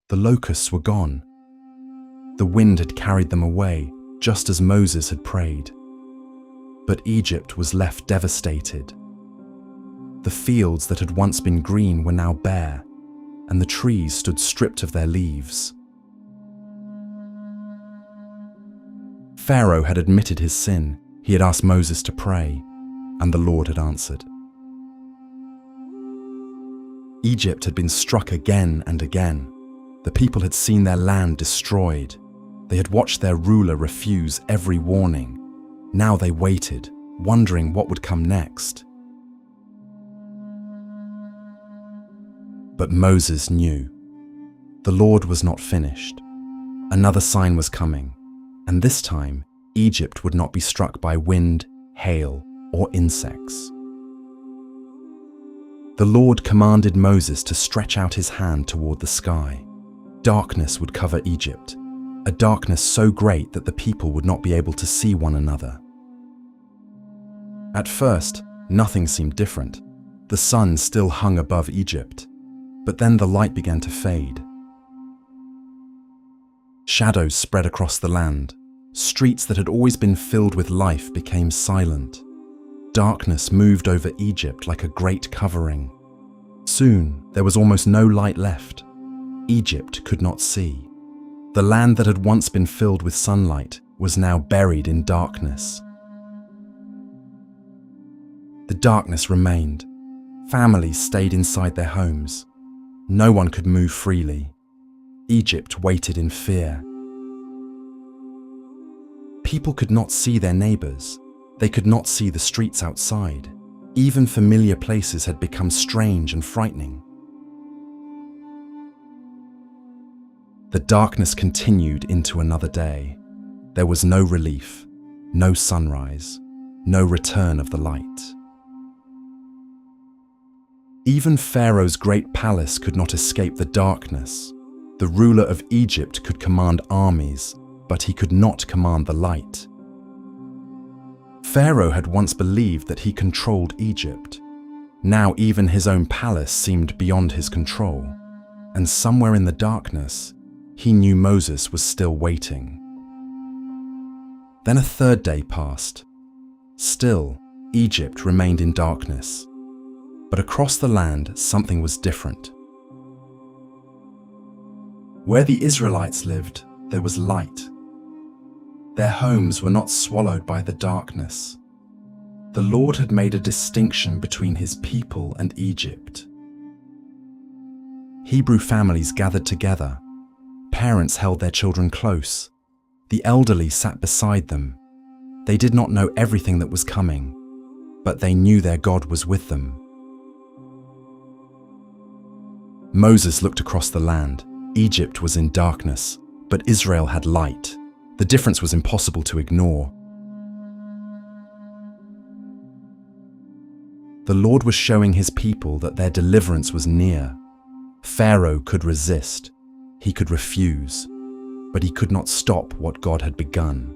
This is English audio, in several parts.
The locusts were gone. The wind had carried them away, just as Moses had prayed. But Egypt was left devastated. The fields that had once been green were now bare, and the trees stood stripped of their leaves. Pharaoh had admitted his sin. He had asked Moses to pray, and the Lord had answered. Egypt had been struck again and again. The people had seen their land destroyed. They had watched their ruler refuse every warning. Now they waited, wondering what would come next. But Moses knew. The Lord was not finished. Another sign was coming, and this time Egypt would not be struck by wind, hail, or insects. The Lord commanded Moses to stretch out his hand toward the sky. Darkness would cover Egypt, a darkness so great that the people would not be able to see one another. At first, nothing seemed different. The sun still hung above Egypt, but then the light began to fade. Shadows spread across the land. Streets that had always been filled with life became silent. Darkness moved over Egypt like a great covering. Soon, there was almost no light left. Egypt could not see. The land that had once been filled with sunlight was now buried in darkness. The darkness remained. Families stayed inside their homes. No one could move freely. Egypt waited in fear. People could not see their neighbors. They could not see the streets outside. Even familiar places had become strange and frightening. The darkness continued into another day. There was no relief, no sunrise, no return of the light. Even Pharaoh's great palace could not escape the darkness. The ruler of Egypt could command armies, but he could not command the light. Pharaoh had once believed that he controlled Egypt. Now even his own palace seemed beyond his control, and somewhere in the darkness, he knew Moses was still waiting. Then a third day passed. Still, Egypt remained in darkness. But across the land, something was different. Where the Israelites lived, there was light. Their homes were not swallowed by the darkness. The Lord had made a distinction between his people and Egypt. Hebrew families gathered together. Parents held their children close. The elderly sat beside them. They did not know everything that was coming, but they knew their God was with them. Moses looked across the land. Egypt was in darkness, but Israel had light. The difference was impossible to ignore. The Lord was showing his people that their deliverance was near. Pharaoh could resist. He could refuse, but he could not stop what God had begun.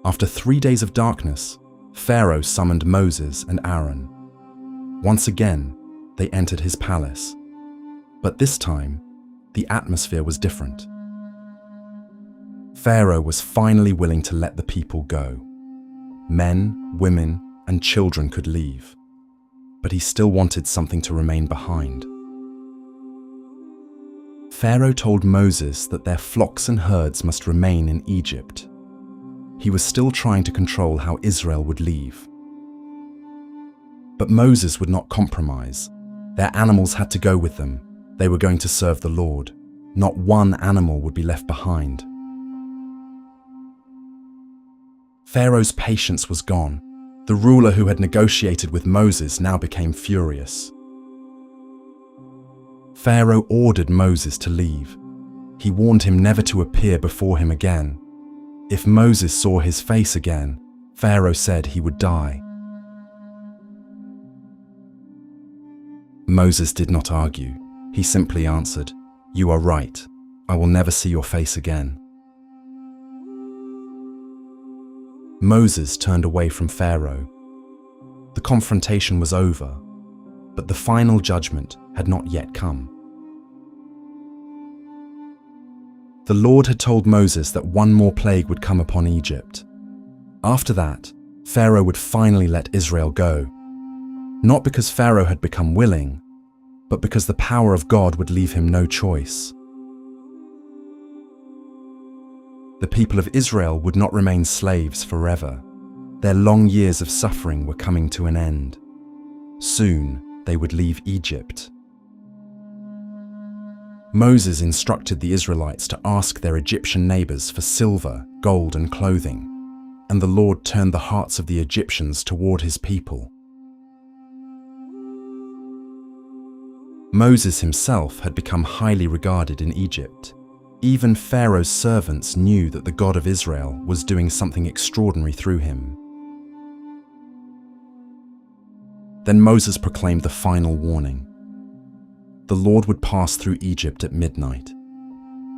After 3 days of darkness, Pharaoh summoned Moses and Aaron. Once again, they entered his palace. But this time, the atmosphere was different. Pharaoh was finally willing to let the people go. Men, women, and children could leave, but he still wanted something to remain behind. Pharaoh told Moses that their flocks and herds must remain in Egypt. He was still trying to control how Israel would leave. But Moses would not compromise. Their animals had to go with them. They were going to serve the Lord. Not one animal would be left behind. Pharaoh's patience was gone. The ruler who had negotiated with Moses now became furious. Pharaoh ordered Moses to leave. He warned him never to appear before him again. If Moses saw his face again, Pharaoh said he would die. Moses did not argue. He simply answered, "You are right. I will never see your face again." Moses turned away from Pharaoh. The confrontation was over, but the final judgment had not yet come. The Lord had told Moses that one more plague would come upon Egypt. After that, Pharaoh would finally let Israel go. Not because Pharaoh had become willing, but because the power of God would leave him no choice. The people of Israel would not remain slaves forever. Their long years of suffering were coming to an end. Soon, they would leave Egypt. Moses instructed the Israelites to ask their Egyptian neighbors for silver, gold, and clothing, and the Lord turned the hearts of the Egyptians toward his people. Moses himself had become highly regarded in Egypt. Even Pharaoh's servants knew that the God of Israel was doing something extraordinary through him. Then Moses proclaimed the final warning. The Lord would pass through Egypt at midnight,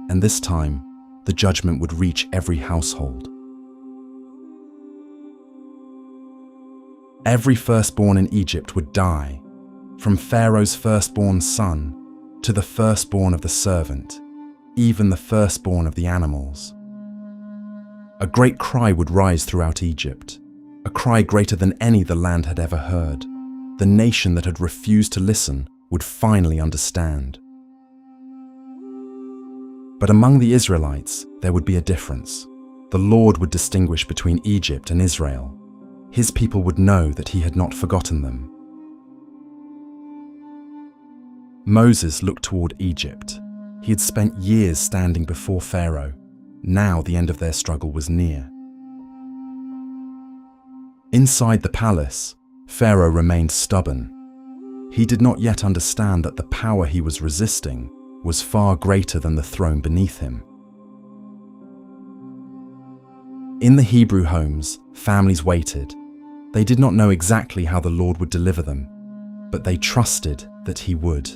and this time the judgment would reach every household. Every firstborn in Egypt would die, from Pharaoh's firstborn son to the firstborn of the servant, even the firstborn of the animals. A great cry would rise throughout Egypt, a cry greater than any the land had ever heard. The nation that had refused to listen would finally understand. But among the Israelites, there would be a difference. The Lord would distinguish between Egypt and Israel. His people would know that he had not forgotten them. Moses looked toward Egypt. He had spent years standing before Pharaoh. Now the end of their struggle was near. Inside the palace, Pharaoh remained stubborn. He did not yet understand that the power he was resisting was far greater than the throne beneath him. In the Hebrew homes, families waited. They did not know exactly how the Lord would deliver them, but they trusted that he would.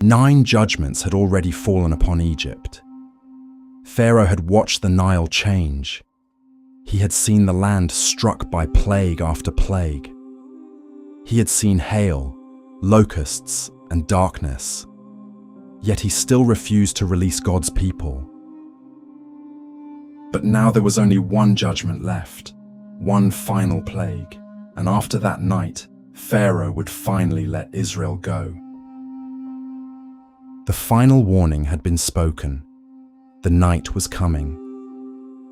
9 judgments had already fallen upon Egypt. Pharaoh had watched the Nile change. He had seen the land struck by plague after plague. He had seen hail, locusts, and darkness. Yet he still refused to release God's people. But now there was only one judgment left, one final plague, and after that night, Pharaoh would finally let Israel go. The final warning had been spoken. The night was coming.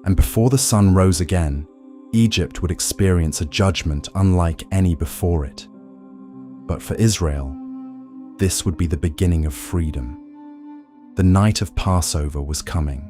And before the sun rose again, Egypt would experience a judgment unlike any before it. But for Israel, this would be the beginning of freedom. The night of Passover was coming.